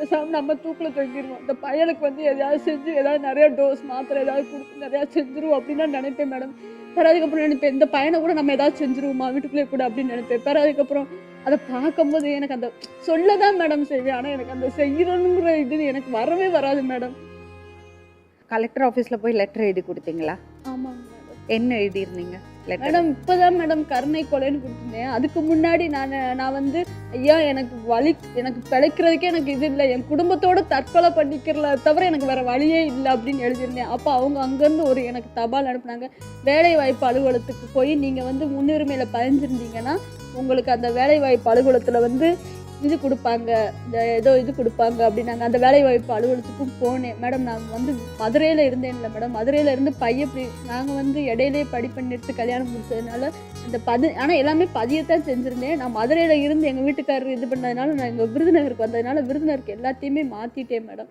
பேசாம நம்ம தூக்குல தொங்கிருவோம். இந்த பையனுக்கு வந்து எதையாவது செஞ்சு ஏதாவது நிறைய டோஸ் மாத்திரை ஏதாவது கொடுத்து நிறையா செஞ்சுருவோம் அப்படின்னு நான் நினைப்பேன் மேடம். பிறகு அதுக்கப்புறம் நினைப்பேன் இந்த பையனை கூட நம்ம ஏதாவது செஞ்சுருவோமா வீட்டுக்குள்ளே கூட அப்படின்னு நினைப்பேன். பிறகு அதுக்கப்புறம் அதை பார்க்கும்போது எனக்கு அந்த சொல்லதான் மேடம் செய்வேன். ஆனால் எனக்கு அந்த செய்யணுங்கிற இது எனக்கு வரவே வராது மேடம். கலெக்டர் ஆஃபீஸில் போய் லெட்டர் எழுதி கொடுத்தீங்களா? ஆமாங்க மேடம். என்ன எழுதியிருந்தீங்க லெட்டர்? மேடம் இப்போதான் மேடம் கருணை கொலைன்னு கொடுத்துருந்தேன். அதுக்கு முன்னாடி நான் வந்து ஐயா எனக்கு எனக்கு பிழைக்கிறதுக்கே எனக்கு இது இல்லை, என் குடும்பத்தோட தற்கொலை பண்ணிக்கிறத தவிர எனக்கு வேற வழியே இல்லை அப்படின்னு எழுதியிருந்தேன். அப்போ அவங்க அங்கேருந்து ஒரு எனக்கு தபால் அனுப்புனாங்க. வேலை வாய்ப்பு அலுவலகத்துக்கு போய் நீங்கள் வந்து முன்னுரிமையில் பதிஞ்சிருந்தீங்கன்னா உங்களுக்கு அந்த வேலை வாய்ப்பு அலுவலகத்தில் வந்து இது கொடுப்பாங்க, இந்த ஏதோ இது கொடுப்பாங்க அப்படின்னாங்க. அந்த வேலைவாய்ப்பு அலுவலகத்துக்கும் போனேன் மேடம். நான் வந்து மதுரையில் இருந்தேன்ல மேடம். மதுரையில் இருந்து பையன் நாங்கள் வந்து இடையிலே படிப்பை நிறுத்து கல்யாணம் முடிச்சதுனால அந்த ஆனால் எல்லாமே பதியத்தான் செஞ்சுருந்தேன். நான் மதுரையில் இருந்து எங்கள் வீட்டுக்காரர் இது பண்ணதுனால நான் எங்கள் விருதுநகருக்கு வந்ததுனால விருதுநகருக்கு எல்லாத்தையுமே மாற்றிட்டேன் மேடம்.